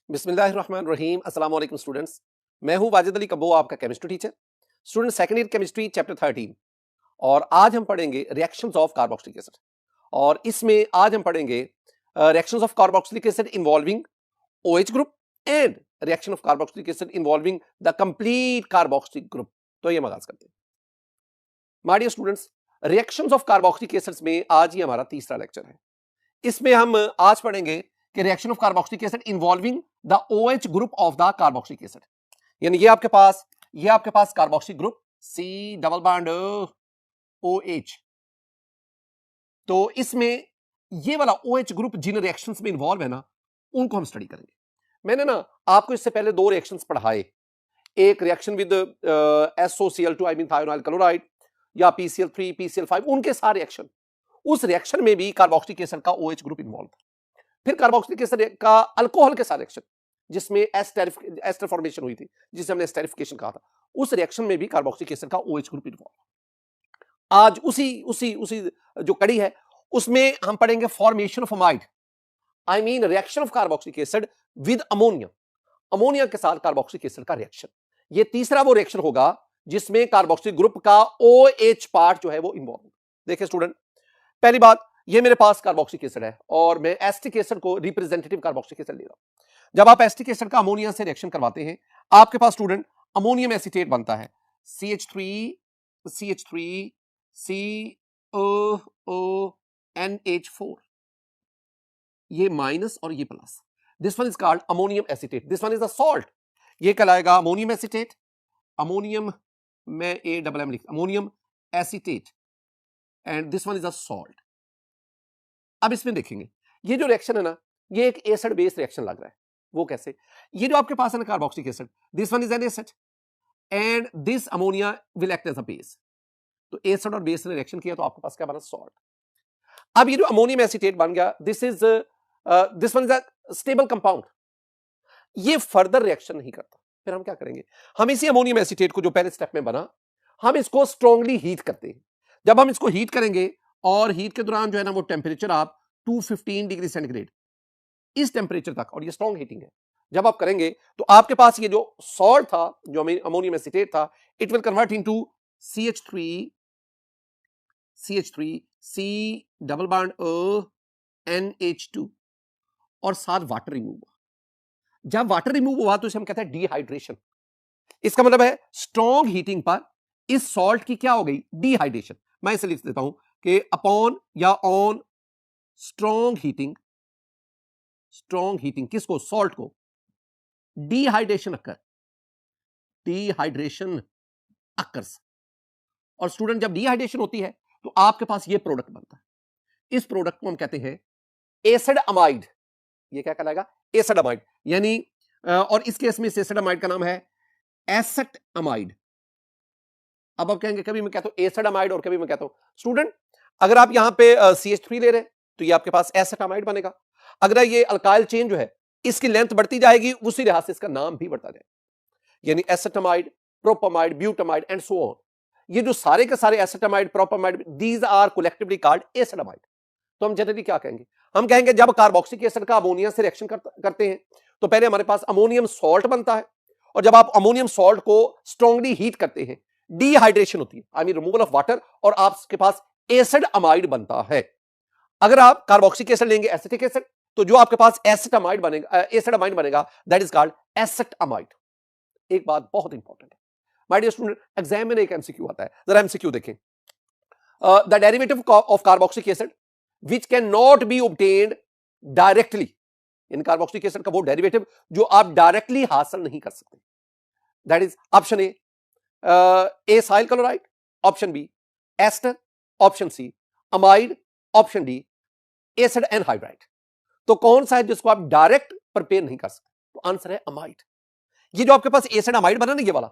बिस्मिल्लाहिर्रहमानिर्रहीम। अस्सलाम वालेकुम स्टूडेंट्स, मैं हूं वाजिद अली कब्बो, आपका chemistry teacher. Student second year chemistry chapter 13 और आज हम पढ़ेंगे रिएक्शंस ऑफ कार्बोक्सिलिक एसिड। और इसमें आज हम पढ़ेंगे reactions of carboxylic acid involving OH group and reaction of carboxylic acid involving the complete carboxylic group. तो ये आगाज करते हैं। My dear students, reactions of carboxylic acids में आज ही हमारा तीसरा लेक्चर है। इसमें हम आज पढ़ेंगे कि reaction of carboxylic acid involving the OH group of the carboxylic acid. यानी ये आपके पास carboxylic group C double bond OH। तो इसमें ये वाला OH ग्रुप जिन रिएक्शंस में इन्वॉल्व है ना, उनको हम स्टडी करेंगे। मैंने ना आपको इससे पहले दो रिएक्शंस पढ़ाए, एक reaction with SOCl2 I mean thionyl chloride या PCl3 PCl5, उनके सारे रिएक्शन, उस रिएक्शन में भी कार्बोक्सिलिक एसिड का OH ग्रुप इन्वॉल्व था। फिर कार्बोक्सिलिक एसिड का अल्कोहल के साथ रिएक्शन जिसमें एस्टर फॉर्मेशन हुई थी, जिसे हमने एस्टेरिफिकेशन कहा था, उस रिएक्शन में भी कार्बोक्सिलिक एसिड का OH ग्रुप इन्वॉल्व। आज उसी उसी उसी जो कड़ी है उसमें हम पढ़ेंगे formation of amide, I mean reaction of carboxylic acid with ammonia, ammonia के साथ कार्बोक्सिलिक एसिड का रिएक्शन। ये तीसरा वो रिएक्शन होगा जिसमें कार्बोक्सिलिक ग्रुप का OH पार्ट जो है वो इन्वॉल्व। देखिए स्टूडेंट, पहली बात, ये मेरे पास कार्बोक्सिलिक एसिड है और मैं एसिटिक एसिड को रिप्रेजेंटेटिव कार्बोक्सिलिक एसिड ले रहा हूं। जब आप एसिटिक एसिड का अमोनिया से रिएक्शन करवाते हैं, आपके पास स्टूडेंट अमोनियम एसीटेट बनता है, CH3 COONH4, ये माइनस और ये plus. This one is called ammonium acetate, this one is a salt. ये कहलाएगा अमोनियम एसीटेट, अमोनियम में AMM लिख, ammonium acetate, and this one is a salt. अब इसमें देखेंगे ये जो रिएक्शन है ना, ये एक एसिड बेस रिएक्शन लग रहा है। वो कैसे? ये जो आपके पास है ना carboxylic acid, this one is an acid and this ammonia will act as a base. तो एसिड और बेस ने रिएक्शन किया तो आपके पास क्या बना? सॉल्ट। अब ये जो अमोनियम एसीटेट बन गया, this one is a stable compound, ये फर्दर रिएक्शन नहीं करता। फिर हम क्या करेंगे? हम इसी अमोनियम एसीटेट को जो पहले स्टेप में बना, हम इसको स्ट्रांगली हीट करते हैं। जब हम इसको हीट करेंगे और हीट के दौरान जो है ना वो टेम्परेचर आप 215 डिग्री सेंटीग्रेड, इस टेम्परेचर तक, और ये स्ट्रांग हीटिंग है, जब आप करेंगे तो आपके पास ये जो सॉल्ट था, जो अमोनियम एसीटेट था, it will convert into CH3 C double bond NH2 और साथ वाटर रिमूव हुआ। जब वाटर रिमूव हुआ तो इसे हम कहते हैं डिहाइड्रेशन। इसका मतलब है स्ट्रांग हीटिंग पर इस सॉल्ट की क्या हो गई? डिहाइड्रेशन। मैं इसे लिख देता हूं कि अपॉन या ऑन स्ट्रांग हीटिंग किसको? सॉल्ट को। Dehydration occurs. और स्टूडेंट, जब डिहाइड्रेशन होती है तो आपके पास ये प्रोडक्ट बनता है। इस प्रोडक्ट को हम कहते हैं एसिड अमाइड। ये क्या कहलाएगा? Acid amide. यानी और इस केस में इस एसिड अमाइड का नाम है एसेट अमाइड। अब आप कहेंगे कभी मैं कहता हूं एसिड अमाइड और कभी मैं कहता हूं, स्टूडेंट अगर आप यहां पे CH3 ले रहे हैं तो ये आपके पास एसेट अमाइड बनेगा। अगर ये अल्काइल चेन जो है इसकी लेंथ बढ़ती जाएगी, उसी लिहाज से इसका नाम भी बढ़ता जाएगा। यानी एसेटामाइड, प्रोपामाइड, ब्यूटामाइड एंड सो ऑन। ये जो सारे के सारे एसेटामाइड, प्रोपामाइड, दीज आर कलेक्टिवली कॉल्ड एसिडामाइड। तो हम जनरली क्या कहेंगे? हम कहेंगे जब कार्बोक्सिलिक एसिड का अमोनिया से रिएक्शन करते हैं तो पहले हमारे पास अमोनियम सॉल्ट बनता है, और जब आप अमोनियम सॉल्ट को स्ट्रांगली हीट करते हैं, डिहाइड्रेशन होती है, I mean removal of water, और आपके पास एसिड अमाइड बनता है। अगर आप कार्बोक्सिलिक एसिड लेंगे, एसिटिक एसिड, तो जो आपके पास एसिटामाइड बनेगा, एसिड अमाइड बनेगा, दैट इज कॉल्ड एसेटामाइड। एक बात बहुत इंपॉर्टेंट है माय डियर स्टूडेंट, एग्जाम में एक MCQ आता है, जरा MCQ देखें। The derivative of carboxylic acid which can not be obtained directly. In carboxylic acid का वो डेरिवेटिव जो आप डायरेक्टली हासिल नहीं कर सकते, that is option A acyl chloride, option B ester, option C amide, option D acid anhydride. तो कौन सा है जिसको आप डायरेक्ट प्रिपेयर नहीं कर सकते? तो आंसर है अमाइड। ये जो आपके पास एसिड अमाइड बना ना, ये वाला,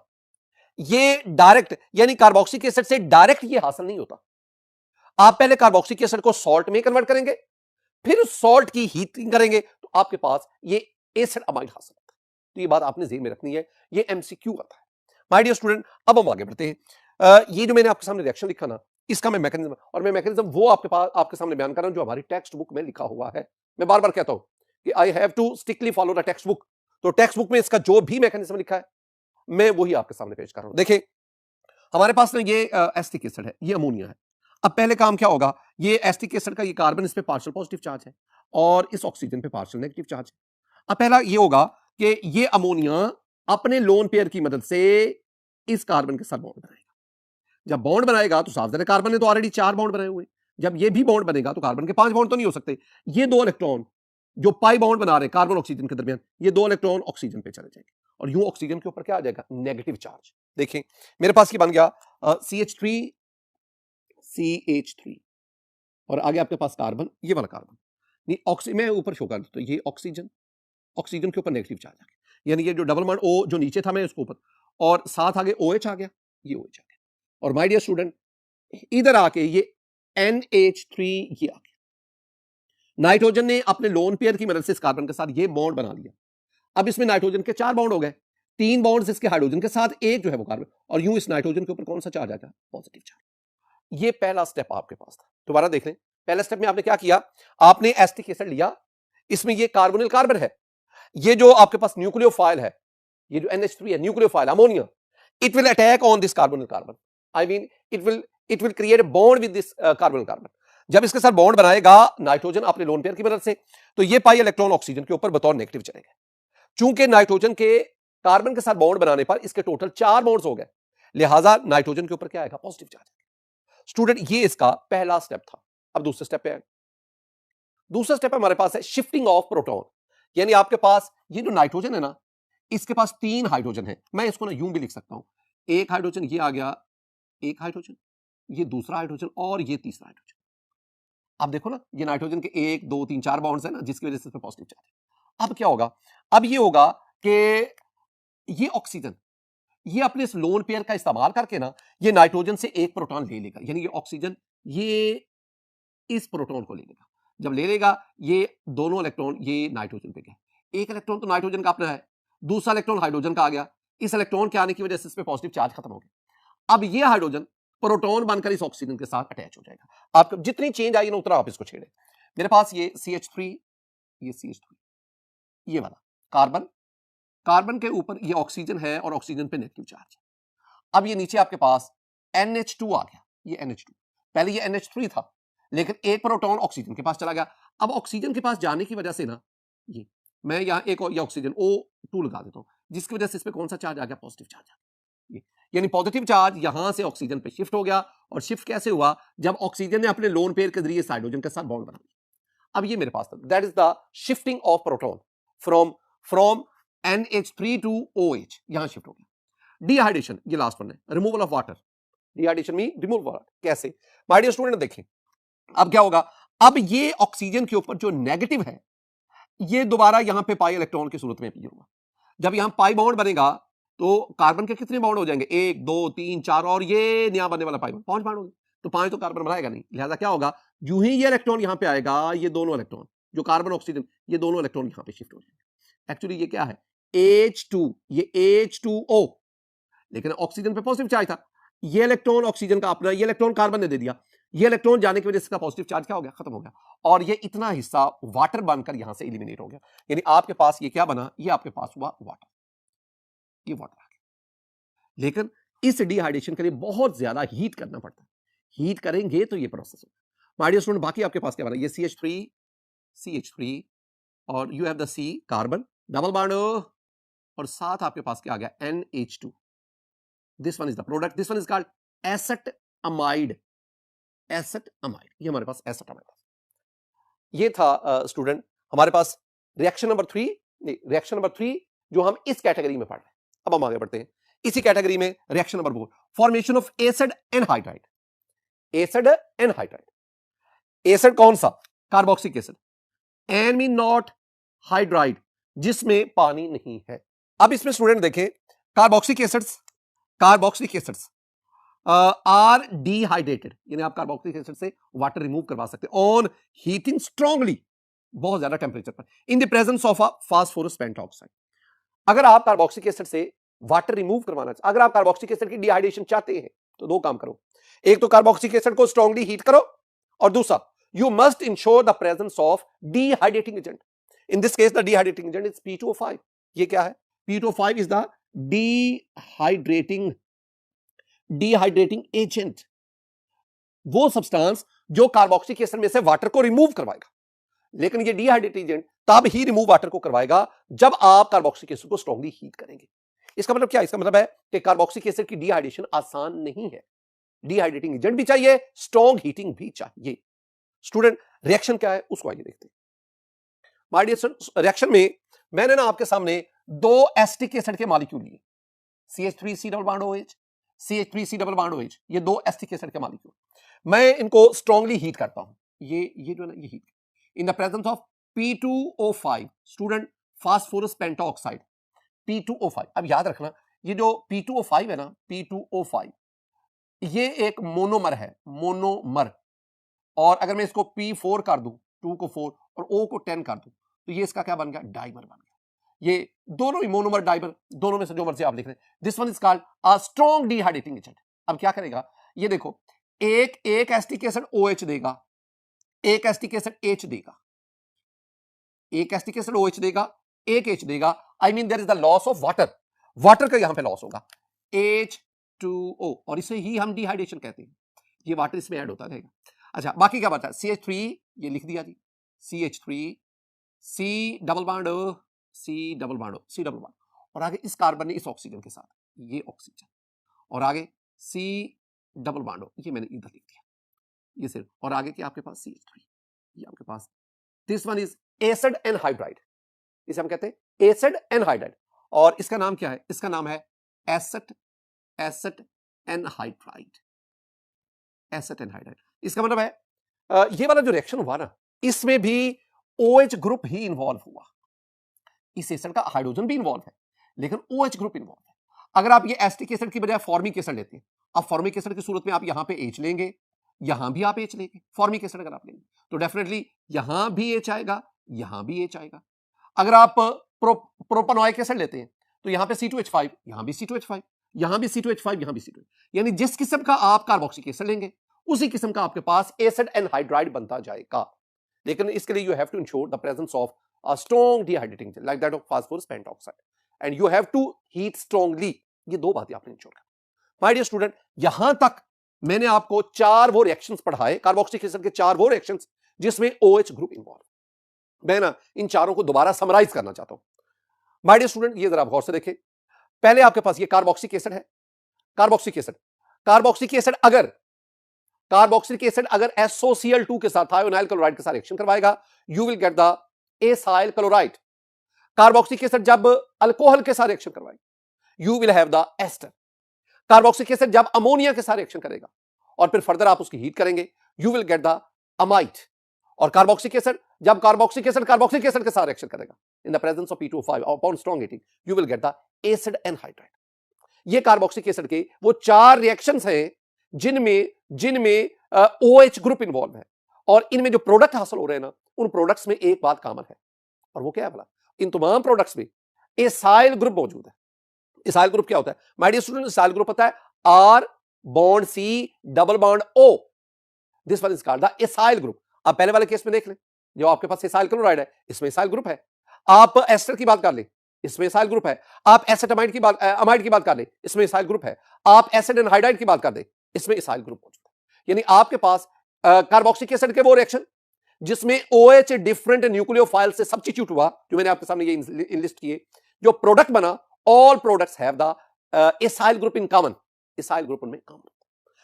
ये डायरेक्ट यानी कार्बोक्सिलिक एसिड से डायरेक्ट ये हासिल नहीं होता। आप पहले कार्बोक्सिलिक एसिड को सॉल्ट में कन्वर्ट करेंगे, फिर सॉल्ट की हीटिंग करेंगे तो आपके पास ये एसिड अमाइड हासिल होता है। तो ये बात आपने ज़हन में रखनी है, ये MCQ आता है। माय डियर स्टूडेंट, अब हम आगे बढ़ते हैं। ये जो मैंने आपके सामने रिएक्शन लिखा ना, इसका मैं मैकेनिज्म, और मैं मैकेनिज्म वो आपके सामने बयान कर रहा हूं जो हमारी टेक्स्ट बुक में लिखा हुआ है। मैं बार बार कहता हूं कि I have to strictly follow the text book. तो टेक्स्ट बुक में इसका जो भी मैकेनिज्म लिखा है मैं वही आपके सामने पेश कर रहा हूं। देखिए हमारे पास ना ये एसिटिक एसिड है, ये अमोनिया है। अब पहले काम क्या होगा, ये एसिटिक एसिड का ये कार्बन इस पे पार्शियल पॉजिटिव चार्ज है और इस ऑक्सीजन पे पार्शियल नेगेटिव चार्ज है। अब पहला ये होगा कि ये अमोनिया अपने लोन पेयर की मदद से इस कार्बन के साथ बॉन्ड बनाएगा। जब बॉन्ड बनाएगा तो साफ जाहिर कार्बन ने तो ऑलरेडी 4 बॉन्ड बनाए हुए, जब ये भी बॉन्ड बनेगा तो कार्बन के 5 बॉन्ड तो नहीं हो सकते। ये 2 इलेक्ट्रॉन जो पाई बॉन्ड बना रहे कार्बन ऑक्सीजन के दरमियान, ये 2 इलेक्ट्रॉन ऑक्सीजन पे चले जाएंगे और यूं ऑक्सीजन के ऊपर क्या आ जाएगा, नेगेटिव चार्ज। देखिए मेरे पास ये बन गया CH3 और आगे आपके पास कार्बन, ये वाला कार्बन नहीं ऑक्सीजन, मैं ऊपर शो कर दूं तो ये ऑक्सीजन, ऑक्सीजन के ऊपर नेगेटिव चार्ज आ गया, यानी ये जो डबल बॉन्ड O जो नीचे था मैं उसके ऊपर, और साथ आगे OH आ गया, ये OH आ गया। और माय डियर स्टूडेंट इधर आके ये NH3 ये आ गया। नाइट्रोजन ने अपने लोन पेयर की मदद से इस कार्बन के साथ ये बॉन्ड बना लिया। अब इसमें नाइट्रोजन के 4 बॉन्ड हो गए, 3 बॉन्ड्स इसके हाइड्रोजन के साथ, एक जो है वो कार्बन, और यूं इस नाइट्रोजन के ऊपर कौन सा चार्ज आ गया, पॉजिटिव चार्ज। ये पहला स्टेप आपके पास था। दोबारा देख लें, पहले स्टेप में आपने क्या किया, आपने एसिटिक एसिड लिया, इसमें ये कार्बोनिल कार्बन है, ये जो आपके पास न्यूक्लियोफाइल है, ये जो NH3 है nucleophile ammonia, it will attack on this carbonyl carbon, I mean it will create a bond with this carbonyl carbon. जब इसके साथ बॉन्ड बनाएगा नाइट्रोजन अपने लोन पेयर की मदद से, तो ये पाई इलेक्ट्रॉन ऑक्सीजन के ऊपर बतौर नेगेटिव चलेगा। चूंकि नाइट्रोजन के कार्बन के साथ बॉन्ड बनाने पर इसके टोटल 4 बॉन्ड्स हो गए, लिहाजा नाइट्रोजन के ऊपर क्या आएगा, पॉजिटिव चार्ज। स्टूडेंट ये इसका पहला स्टेप था। अब दूसरे स्टेप पे आए। दूसरा स्टेप हमारे पास है शिफ्टिंग ऑफ प्रोटॉन, यानी आपके पास ये जो नाइट्रोजन है ना, इसके पास 3 हाइड्रोजन है, मैं इसको ना यूं भी लिख सकता हूं, एक हाइड्रोजन ये आ गया, एक हाइड्रोजन, ये दूसरा हाइड्रोजन और ये तीसरा हाइड्रोजन। अब देखो ना ये नाइट्रोजन के 1 2 3 4 बॉन्ड्स है ना, जिसकी वजह से इसमें पॉजिटिव चार्ज है। अब क्या होगा, अब ये होगा कि ये ऑक्सीजन ये अपने इस लोन पेयर का इस्तेमाल करके ना ये नाइट्रोजन से एक प्रोटॉन ले लेगा, यानी ये ऑक्सीजन ये इस प्रोटॉन को ले लेगा। जब ले लेगा ये दोनों इलेक्ट्रॉन ये नाइट्रोजन पे गए, एक इलेक्ट्रॉन तो नाइट्रोजन का अपना है, दूसरा इलेक्ट्रॉन हाइड्रोजन का आ गया, इस इलेक्ट्रॉन के आने की वजह से इस पे पॉजिटिव चार्ज खत्म हो गया। अब ये हाइड्रोजन प्रोटॉन बनकर इस ऑक्सीजन के साथ अटैच हो जाएगा। आप जितनी चेंज आई ना उतना आप इसको छेड़े। मेरे पास ये CH3, ये CH3, ये वाला कार्बन, कार्बन के ऊपर ये ऑक्सीजन है और ऑक्सीजन पे नेगेटिव चार्ज है। अब ये नीचे आपके पास NH2 आ गया, ये NH2, पहले ये NH3 था लेकिन एक प्रोटॉन ऑक्सीजन के पास चला गया। अब ऑक्सीजन के पास जाने की वजह से ना ये मैं यहां एक और ये ऑक्सीजन O2 लगा देता हूं, जिसकी वजह से इसमें कौन सा चार्ज आ गया, पॉजिटिव चार्ज आ गया। यानी पॉजिटिव चार्ज यहां से ऑक्सीजन पे शिफ्ट हो गया, और शिफ्ट कैसे हुआ, जब ऑक्सीजन ने अपने लोन पेयर के जरिए हाइड्रोजन के साथ बॉन्ड बना लिया। अब ये मेरे पास था, that is the shifting of proton from NH3 to OH, यहां शिफ्ट हो गया। डिहाइड्रेशन, ये लास्ट वन है, removal of water. Dehydration mean removal water, कैसे, माय डियर स्टूडेंट देखें अब क्या होगा, अब ये ऑक्सीजन के ऊपर जो नेगेटिव है ये दोबारा यहां पे पाई इलेक्ट्रॉन की सूरत में अपीयर होगा। जब यहां पाई बॉन्ड बनेगा तो कार्बन के कितने बॉन्ड हो जाएंगे, 1 2 3 4, और ये नया बनने वाला पाई बॉन्ड 5 बॉन्ड होंगे, तो 5 तो कार्बन बनाएगा नहीं, लिहाजा क्या होगा, यूं ही ये इलेक्ट्रॉन यहां पे आएगा, ये दोनों इलेक्ट्रॉन जो कार्बन ऑक्सीजन, ये दोनों इलेक्ट्रॉन यहां पे शिफ्ट हो जाएंगे। एक्चुअली ये क्या है, H2, ये H2O, लेकिन ऑक्सीजन पे पॉजिटिव चार्ज था, ये इलेक्ट्रॉन ऑक्सीजन का अपना, ये इलेक्ट्रॉन कार्बन ने दे दिया, ये इलेक्ट्रॉन जाने की वजह से इसका पॉजिटिव चार्ज क्या हो गया, खत्म हो गया, और ये इतना हिस्सा वाटर बनकर यहां से एलिमिनेट हो गया। यानी आपके पास ये क्या बना, ये आपके पास हुआ वाटर, ये वाटर आ गया। लेकिन इस डिहाइड्रेशन के लिए बहुत ज्यादा हीट करना पड़ता है, हीट करेंगे तो ये प्रोसेस होगा। माय डियर स्टूडेंट बाकी आपके पास क्या बना, ये CH3 और you have the C carbon double bond, और साथ आपके पास क्या आ गया, NH2। This one is the product, this one is called acetamide, acetamide, ये हमारे पास एसेटअमाइड। ये था स्टूडेंट हमारे पास रिएक्शन नंबर 3, रिएक्शन नंबर 3 जो हम इस कैटेगरी में पढ़ रहे हैं। अब हम आगे बढ़ते हैं इसी कैटेगरी में, reaction number 4, formation of acid anhydride. Acid anhydride, acid कौन सा, carboxylic acid, an mean not hydride, जिसमें पानी नहीं है। अब इसमें स्टूडेंट देखें, कार्बोक्सिलिक एसिड्स आर डिहाइड्रेटेड, यानी आप कार्बोक्सिलिक एसिड से वाटर रिमूव करवा सकते हैं ऑन हीटिंग स्ट्रांगली, बहुत ज्यादा टेंपरेचर पर, इन the presence of a phosphorus pentoxide. अगर आप कार्बोक्सिलिक एसिड से वाटर रिमूव करवाना, अगर आप कार्बोक्सिलिक एसिड की डिहाइड्रेशन चाहते हैं तो 2 काम करो, एक तो कार्बोक्सिलिक एसिड को स्ट्रांगली हीट करो, और दूसरा you must ensure the presence of dehydrating agent. In this case the dehydrating agent is P2O5, ये क्या है? P2O5 is the dehydrating agent, वो सब्सटेंस जो कार्बोक्सिलिक एसिड में से वाटर को रिमूव करवाएगा। लेकिन ये डिहाइड्रेटिंग एजेंट तब ही रिमूव वाटर को करवाएगा जब आप कार्बोक्सिलिक एसिड को स्ट्रांगली हीट करेंगे। इसका मतलब क्या? इसका मतलब है कि कार्बोक्सिलिक एसिड की डिहाइड्रेशन आसान नहीं है, डिहाइड्रेटिंग एजेंट भी चाहिए, स्ट्रांग हीटिंग भी चाहिए। स्टूडेंट, रिएक्शन क्या है उसको आइए देखते हैं। माय डियर, रिएक्शन में मैंने ना आपके सामने दो एसिटिक एसिड के मॉलिक्यूल लिए, CH3C double bond OH, CH3C double bond OH, ये दो एसिटिक एसिड के मॉलिक्यूल। मैं इनको स्ट्रांगली हीट करता हूं, ये जो है ना, ये heat in the presence of P2O5, student, phosphorus pentoxide, P2O5। अब याद रखना, ये जो P2O5 है ना, P2O5 ये एक मोनोमर है, मोनोमर। और अगर मैं इसको P4 कर दूं, 2 को 4 और O को 10 कर दूं, तो ये इसका क्या बन गया? डाइमर बन गया। ये दोनों ही मोनोमर डाइमर, दोनों में से जो मर्जी आप लिख लें। This one is called a strong dehydrating agent. अब क्या करेगा? ये देखो, एक एसिटिक एसिड OH देगा, एक एसिटिक एसिड H देगा, एक एसिटिक एसिड OH देगा, एक H देगा। I mean there is the loss of water, water का यहां पे लॉस होगा, H2O, और इसे ही हम डिहाइड्रेशन कहते हैं। ये वाटर इसमें ऐड होता रहेगा। अच्छा, बाकी क्या बात है? CH3 ये लिख दिया जी, CH3, C double bond O, C double bond O, C double bond, और आगे इस कार्बन ने इस ऑक्सीजन के साथ, ये ऑक्सीजन, और आगे C डबल बॉन्ड O, ये मैंने इधर लिख दिया, ये सिर्फ, और आगे क्या आपके पास? CH3, ये आपके पास। This one is acid anhydride, इसे हम कहते हैं एसिड एनहाइड्राइड, और इसका नाम क्या है? इसका नाम है एसिड एनहाइड्राइड, एसिड एनहाइड्राइड। इसका मतलब है ये वाला जो रिएक्शन हुआ ना, इसमें भी OH ग्रुप ही इन्वॉल्व हुआ। इस एसिड का हाइड्रोजन भी इन्वॉल्व है, लेकिन OH ग्रुप इन्वॉल्व है। अगर आप ये एसिटिक एसिड की बजाय फॉर्मिक एसिड लेते हैं, अब फॉर्मिक एसिड की सूरत में आप यहां पे H लेंगे, यहां भी आप H लेंगे। फॉर्मिक एसिड अगर आप लेंगे तो डेफिनेटली यहां भी H आएगा, यहां भी H आएगा। अगर आप प्रोपेनॉइक एसिड लेते हैं तो यहां पे C2H5, यहां भी C2H5, यहां भी C2H5, यहां भी C2H5, यानी जिस किस्म का आप कार्बोक्सिलिक एसिड लेंगे उसी किस्म का आपके पास एसिड एनहाइड्राइड बनता जाएगा। लेकिन इसके लिए you have to ensure the presence of a strong dehydrating agent like that of phosphorus pentoxide, and you have to heat strongly। ये दो बातें आपने इंश्योर करनी। माय डियर स्टूडेंट, यहां तक मैंने आपको चार वो रिएक्शंस पढ़ाए, कार्बोक्सिलिक एसिड के चार वो रिएक्शंस जिसमें OH ग्रुप इन्वॉल्व। मैं ना इन चारों को दोबारा समराइज करना चाहता हूं। माय डियर स्टूडेंट, ये जरा गौर से देखें। पहले आपके पास ये कार्बोक्सिलिक एसिड है, कार्बोक्सिलिक एसिड, कार्बोक्सिलिक एसिड अगर SOCl2 के साथ आयोनाइल क्लोराइड के साथ रिएक्शन करवाएगा, you will get the acyl chloride. Carboxylic acid जब अल्कोहल के साथ रिएक्शन करवाएगा, you will have the ester. Carboxylic acid जब अमोनिया के साथ रिएक्शन करेगा और फिर फर्दर आप उसकी हीट करेंगे, you will get the amide. और कार्बोक्सिलिक एसिड जब कार्बोक्सिलिक एसिड के साथ रिएक्शन करेगा इन the presence of P2O5 upon strong heating, you will get the acid anhydride. ये कार्बोक्सिलिक एसिड के वो चार रिएक्शंस हैं जिनमें OH ग्रुप इन्वॉल्व है, और इनमें जो प्रोडक्ट हासिल हो रहे हैं ना, उन प्रोडक्ट्स में एक बात कॉमन है, और वो क्या है भला? इन तमाम प्रोडक्ट्स में एसाइल ग्रुप मौजूद है। एसाइल ग्रुप क्या होता है my dear student? Acyl group होता है R bond C double bond O। This one is called the acyl group. आप पहले वाले केस में देख लें, जो आपके पास एसाइल क्लोराइड है, इसमें एसाइल ग्रुप है। आप एस्टर की बात कर लें, इसमें एसाइल ग्रुप है। आप एसेटामाइड की बात कर लें, इसमें एसाइल ग्रुप है। आप एसिड एनहाइड्राइड की बात कर दें, इसमें एसाइल ग्रुप मौजूद है। यानी आपके पास कार्बोक्सिलिक एसिड के वो रिएक्शन जिसमें OH डिफरेंट न्यूक्लियोफाइल से सब्स्टिट्यूट हुआ, जो मैंने आपके सामने ये इनलिस्ट किए, जो प्रोडक्ट बना, all products have the acyl group in common. Acyl group उनमें कॉमन।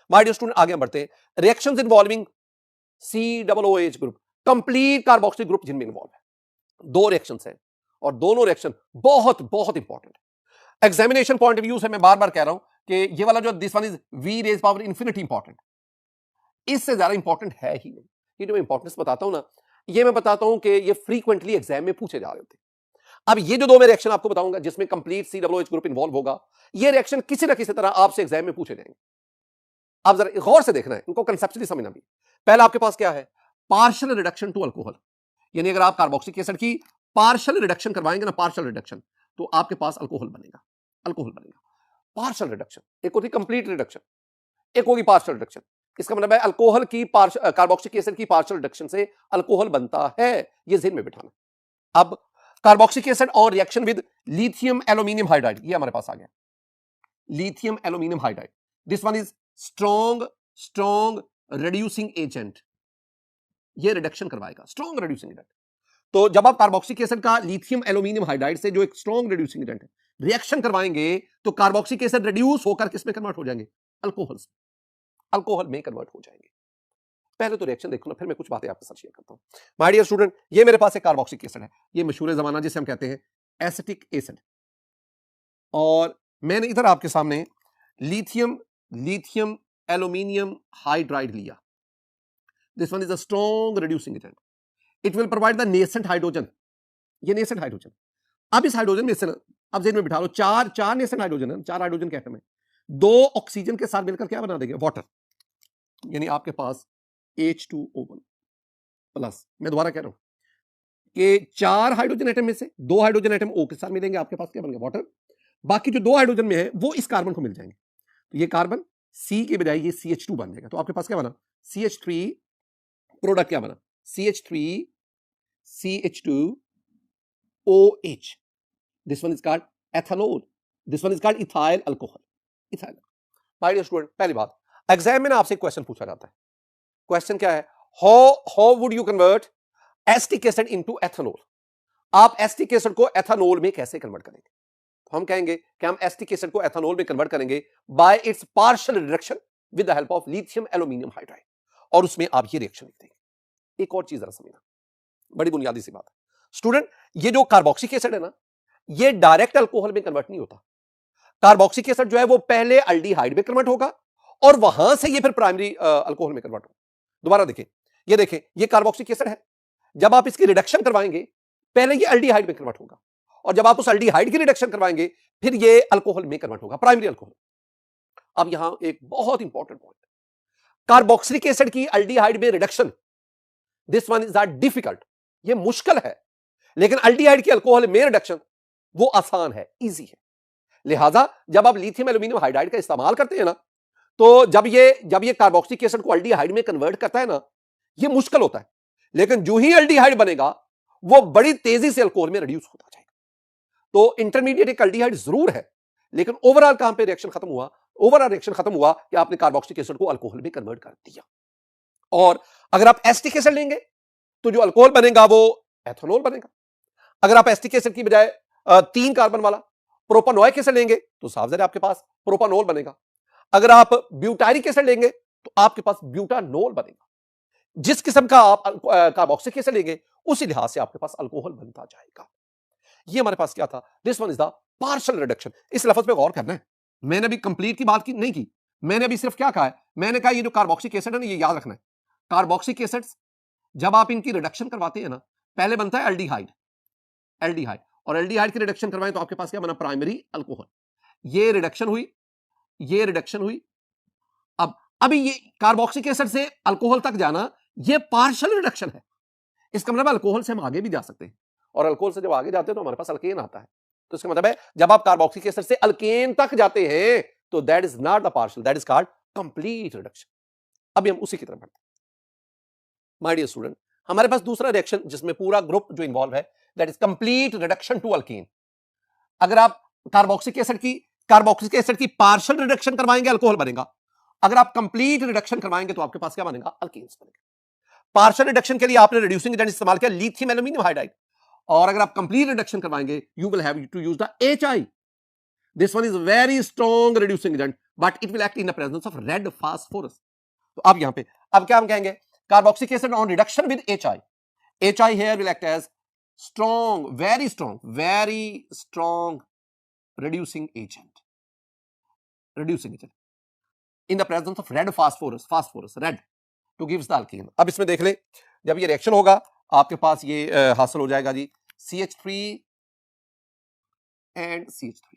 माय डियर स्टूडेंट, आगे हम बढ़ते हैं। Reactions involving COOH group, complete carboxylic group जिनमें इन्वॉल्व है। दो रिएक्शंस हैं और दोनों रिएक्शन बहुत बहुत इंपॉर्टेंट है। एग्जामिनेशन पॉइंट ऑफ व्यू से मैं बार बार कह रहा हूं कि ये वाला जो this one is V raise power infinity important, इससे ज्यादा इंपॉर्टेंट है ही नहीं। ये जो मैं इंपॉर्टेंस बताता हूं ना, ये मैं बताता हूं कि ये फ्रीक्वेंटली एग्जाम में पूछे जा रहे होते हैं। अब ये जो दो मैं रिएक्शन आपको बताऊंगा जिसमें कंप्लीट COOH ग्रुप इन्वॉल्व होगा, ये रिएक्शन किसी ना किसी तरह आपसे एग्जाम में पूछे जाएंगे। आप जरा गौर से देखना है, इनको कंसेप्चुअली समझना भी। पहला आपके पास क्या है? Partial reduction to alcohol. यानी अगर आप कार्बोक्सिलिक एसिड की पार्शियल रिडक्शन करवाएंगे ना, पार्शियल रिडक्शन, तो आपके पास अल्कोहल बनेगा। अल्कोहल बनेगा। पार्शियल रिडक्शन, एक होती कंप्लीट रिडक्शन, एक होगी पार्शियल रिडक्शन। इसका मतलब है अल्कोहल की कार्बोक्सिलिक एसिड की पार्शियल रिडक्शन से अल्कोहल बनता है, ये ज़हन में बिठाना। अब कार्बोक्सिलिक एसिड और reaction with lithium aluminium hydride, ये हमारे पास आ गया lithium aluminium hydride, this one is strong reducing agent, ये रिडक्शन करवाएगा, स्ट्रॉन्ग रिड्यूसिंग एजेंट। तो जब आप कार्बोक्सिलिक एसिड का लिथियम एल्यूमिनियम हाइड्राइड से जो एक स्ट्रॉन्ग रिड्यूसिंग एजेंट है रिएक्शन करवाएंगे तो कार्बोक्सिलिक एसिड रिड्यूस होकर किस में कन्वर्ट हो जाएंगे, अल्कोहल में कन्वर्ट हो जाएंगे। पहले तो रिएक्शन देखो ना, फिर मैं कुछ बातें आपके साथ शेयर करता हूं। माय डियर स्टूडेंट, ये मेरे पास एक कार्बोक्सिलिक एसिड है, ये मशहूर जमाना जिसे हम कहते हैं एसिटिक एसिड, और मैंने इधर आपके सामने लिथियम एल्यूमिनियम हाइड्राइड लिया, this one is a strong reducing agent, it will provide the nascent hydrogen, ये नेसेंट हाइड्रोजन। अब इस हाइड्रोजन में से अब जेन में बिठा लो, चार नेसेंट हाइड्रोजन है, 4 हाइड्रोजन के एटम है, 2 ऑक्सीजन के साथ मिलकर क्या बना देंगे, वाटर, यानी आपके पास H2O1 प्लस। मैं दोबारा कह रहा हूं कि 4 हाइड्रोजन एटम में से 2 हाइड्रोजन एटम O के साथ मिलेंगे, आपके पास क्या बन गया, वाटर। बाकी जो 2 हाइड्रोजन में है वो इस कार्बन को मिल जाएंगे, तो ये कार्बन C के बजाय ये CH2 बन जाएगा, तो आपके पास क्या बना, CH3, प्रोडक्ट क्या बना, CH3 CH2OH, this one is called ethanol, this one is called ethyl alcohol, ethyl. My dear student, पहली बात, एग्जाम में ना आपसे क्वेश्चन पूछा जाता है, क्वेश्चन क्या है, how would you convert acetic acid into ethanol, आप एसिटिक एसिड को एथेनॉल में कैसे कन्वर्ट करेंगे, तो हम कहेंगे कि हम एसिटिक एसिड को एथेनॉल में कन्वर्ट करेंगे bye it's partial reduction with the help of lithium aluminium hydride, और उसमें आप ये रिएक्शन लिख देंगे। एक और चीज जरा समझना, बड़ी बुनियादी सी बात है स्टूडेंट, ये जो कार्बोक्सिलिक एसिड है ना, ये डायरेक्ट अल्कोहल में कन्वर्ट नहीं होता, कार्बोक्सिलिक एसिड जो है वो पहले अल्डिहाइड में कन्वर्ट होगा और वहां से ये फिर प्राइमरी अल्कोहल में कन्वर्ट होगा। दोबारा देखें, ये कार्बोक्सिलिक एसिड है, जब आप इसकी रिडक्शन करवाएंगे पहले ये अल्डिहाइड में कन्वर्ट होगा, और जब आप उस अल्डिहाइड की रिडक्शन करवाएंगे फिर ये अल्कोहल में कन्वर्ट होगा, प्राइमरी अल्कोहल। अब यहां एक बहुत इंपॉर्टेंट पॉइंट, कार्बोक्सिलिक एसिड की अल्डिहाइड में reduction, this one is difficult, ये मुश्किल है, लेकिन अल्डिहाइड की अल्कोहल में रिडक्शन वो आसान है, इजी है। लिहाजा जब आप लिथियम एल्यूमिनियम हाइड्राइड का इस्तेमाल करते हैं ना, तो जब ये कार्बोक्सिलिक एसिड को अल्डिहाइड में कन्वर्ट करता है ना, ये मुश्किल होता है, लेकिन जो ही अल्डिहाइड बनेगा वो बड़ी तेजी से अल्कोहल में रिड्यूस होता जाएगा। तो इंटरमीडिएट एक अल्डिहाइड जरूर है, लेकिन ओवरऑल कहां पे रिएक्शन खत्म हुआ, ओवरऑल रिएक्शन खत्म हुआ कि आपने कार्बोक्सिलिक एसिड को अल्कोहल में कन्वर्ट कर दिया। और अगर आप एसिटिक एसिड लेंगे तो जो अल्कोहल बनेगा वो एथेनॉल बनेगा। अगर आप एसिटिक एसिड की बजाय 3 कार्बन वाला प्रोपानोइक एसिड लेंगे तो साफ ज़ाहिर आपके पास प्रोपानॉल बनेगा। अगर आप ब्यूटारिक एसिड लेंगे तो आपके पास ब्यूटानॉल बनेगा। जिस किस्म का आप कार्बोक्सिलिक एसिड लेंगे उसी लिहाज से आपके पास अल्कोहल बनता जाएगा। ये हमारे पास क्या था, this one is the partial reduction. इस लफ्ज पे गौर करना है, मैंने अभी कंप्लीट की बात की नहीं की, मैंने अभी सिर्फ क्या कहा है, मैंने कहा ये जो कार्बोक्सिलिक एसिड है ना, ये याद रखना है, कार्बोक्सिलिक एसिड्स जब आप इनकी रिडक्शन करवाते हैं ना, पहले बनता है एल्डिहाइड, और एल्डिहाइड की रिडक्शन करवाएं तो आपके पास क्या बना, प्राइमरी अल्कोहल। ये रिडक्शन हुई, अब अभी ये कार्बोक्सिलिक एसिड से अल्कोहल तक जाना ये पार्शियल रिडक्शन है। इसका मतलब अल्कोहल से हम आगे भी जा सकते हैं, और अल्कोहल से जब आगे जाते हैं तो हमारे पास अल्केन आता है। तो इसका मतलब है जब आप कार्बोक्सिलिक एसिड से अल्केन तक जाते हैं तो that is not the partial, that is called complete reduction. अभी हम उसी की तरफ बढ़ते हैं। माय डियर स्टूडेंट, हमारे पास दूसरा रिएक्शन जिसमें पूरा ग्रुप जो इन्वॉल्व है that is complete reduction to alkane. अगर आप कार्बोक्सिलिक एसिड की पार्शियल रिडक्शन करवाएंगे अल्कोहल बनेगा, अगर आप कंप्लीट रिडक्शन करवाएंगे तो आपके पास क्या बनेगा, अल्केन्स बनेगा। पार्शियल रिडक्शन के लिए आपने रिड्यूसिंग एजेंट इस्तेमाल किया लिथियम एल्यूमिनियम हाइड्राइड, और अगर आप कंप्लीट रिडक्शन करवाएंगे you will have to use the HI। This one is very strong reducing agent but it will act in the presence of red phosphorus. तो अब यहां पे अब क्या हम कहेंगे, carboxylic acid on reduction with HI, HI here will act as strong, very strong reducing agent in the presence of red phosphorus red to gives the alkene। अब इसमें देख ले, जब ये रिएक्शन होगा आपके पास ये हासिल हो जाएगा जी CH3 एंड CH3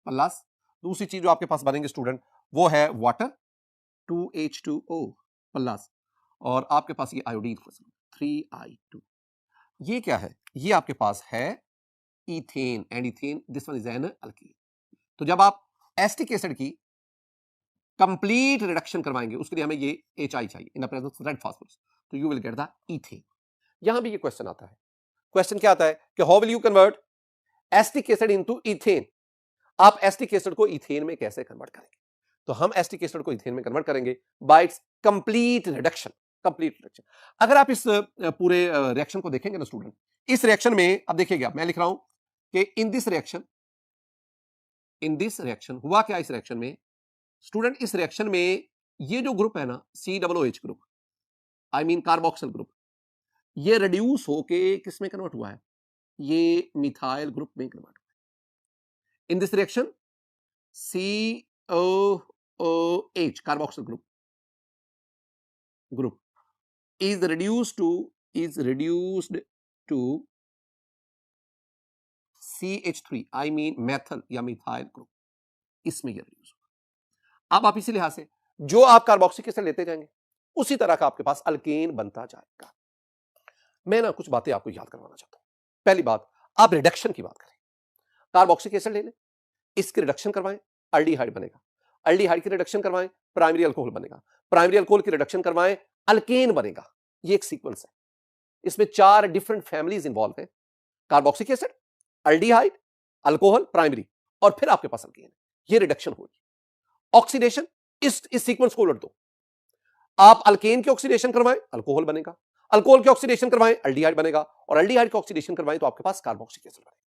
प्लस दूसरी चीज जो आपके पास बनेंगे स्टूडेंट वो है वाटर 2H2O प्लस, और आपके पास ये आयोडीन 3I2। ये क्या है, ये आपके पास है ethane, and ethane this one is an alkene. तो जब आप एसिटिक एसिड की कंप्लीट रिडक्शन करवाएंगे उसके लिए हमें ये HI चाहिए in the presence of red phosphorus, तो you will get the ethane. यहां भी ये क्वेश्चन आता है, क्वेश्चन क्या आता है कि how will you convert acetic acid into ethane, आप एसिटिक एसिड को इथेन में कैसे कन्वर्ट करेंगे? तो हम एसिटिक एसिड को इथेन में कन्वर्ट करेंगे bye it's complete reduction, complete reduction. अगर आप इस पूरे रिएक्शन को देखेंगे ना स्टूडेंट, इस रिएक्शन में अब देखिएगा मैं लिख रहा हूं कि इन दिस रिएक्शन हुआ क्या? इस रिएक्शन में स्टूडेंट, इस रिएक्शन में ये जो ग्रुप है ना COOH group, I mean carboxyl group, ये रिड्यूस होके किस में कन्वर्ट हुआ है? ये मिथाइल ग्रुप में कन्वर्ट हुआ है। In this reaction COOH carboxyl group is reduced to CH3, I mean methyl या मिथाइल ग्रुप, इसमें ये reduce होगा। अब आप इसी लिहाज से जो आप कार्बोक्सिलिक एसिड लेते जाएंगे उसी तरह का आपके पास अल्केन बनता जाएगा। मैं ना कुछ बातें आपको याद करवाना चाहता हूं। पहली बात, आप रिडक्शन की बात करें, कार्बोक्सिलिक एसिड ले लें, इसकी रिडक्शन करवाएं, अल्डिहाइड बनेगा, अल्डिहाइड की रिडक्शन करवाएं, प्राइमरी अल्कोहल बनेगा, प्राइमरी अल्कोहल की रिडक्शन करवाएं, अल्केन बनेगा। ये एक सीक्वेंस है, इसमें 4 डिफरेंट फैमिलीज इंवॉल्व हैं, carboxylic acid, aldehyde, alcohol, primary, और फिर आपके पास अल्केन। ये रिडक्शन होगी। ऑक्सीडेशन, इस सीक्वेंस को उलट दो, आप अल्केन की ऑक्सीडेशन करवाएं, अल्कोहल बनेगा, अल्कोहल की ऑक्सीडेशन करवाएं, अल्डिहाइड बनेगा, और अल्डिहाइड की ऑक्सीडेशन करवाएं तो आपके पास कार्बोक्सिलिक एसिड बनेगा।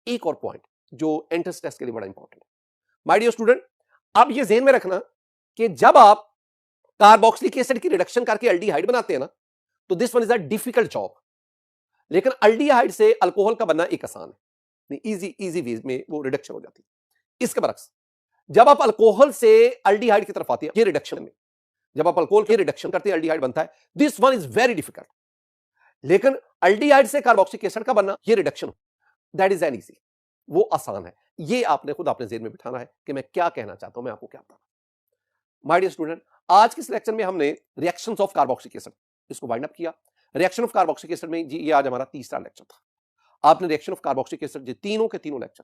एक और पॉइंट जो एंट्रेंस टेस्ट के लिए बड़ा इंपॉर्टेंट है माय डियर स्टूडेंट, अब ये ध्यान में रखना कि जब आप कार्बोक्सिलिक एसिड की रिडक्शन करके अल्डिहाइड बनाते हैं ना, तो this one is a difficult job, लेकिन अल्डिहाइड से अल्कोहल का बनना एक आसान है, इजी वे में वो रिडक्शन हो जाती है। इसके बरक्स जब आप अल्कोहल से अल्डिहाइड की तरफ आते हैं, ये रिडक्शन में जब आप अल्कोहल की रिडक्शन करते हैं अल्डिहाइड बनता है, this one is very difficult, लेकिन अल्डिहाइड से कार्बोक्सिलिक एसिड का बनना, ये reduction, that is an easy, वो आसान है। ये आपने खुद अपने जेहन में बिठाना है कि मैं क्या कहना चाहता हूं, मैं आपको क्या बताना। माय डियर स्टूडेंट, आज के इस लेक्चर में हमने रिएक्शंस ऑफ कार्बोक्सिलिक एसिड इसको वाइंड अप किया। रिएक्शन ऑफ कार्बोक्सिलिक एसिड में जी ये आज हमारा तीसरा लेक्चर था। आपने रिएक्शन ऑफ कार्बोक्सिलिक एसिड ये तीनों के तीनों लेक्चर,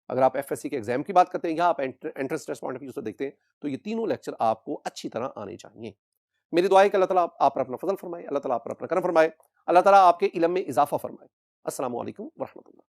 अगर आप एफएससी के एग्जाम की बात करते हैं या आप entrance test point of view से देखते हैं, तो ये तीनों लेक्चर आपको अच्छी तरह आने चाहिए। मेरी दुआ है कि अल्लाह ताला आप पर अपना फजल फरमाए, अल्लाह ताला आप पर अपना करम फरमाए, अल्लाह ताला आपके इल्म में इजाफा फरमाए। अस्सलामु अलैकुम व रहमतुल्लाह।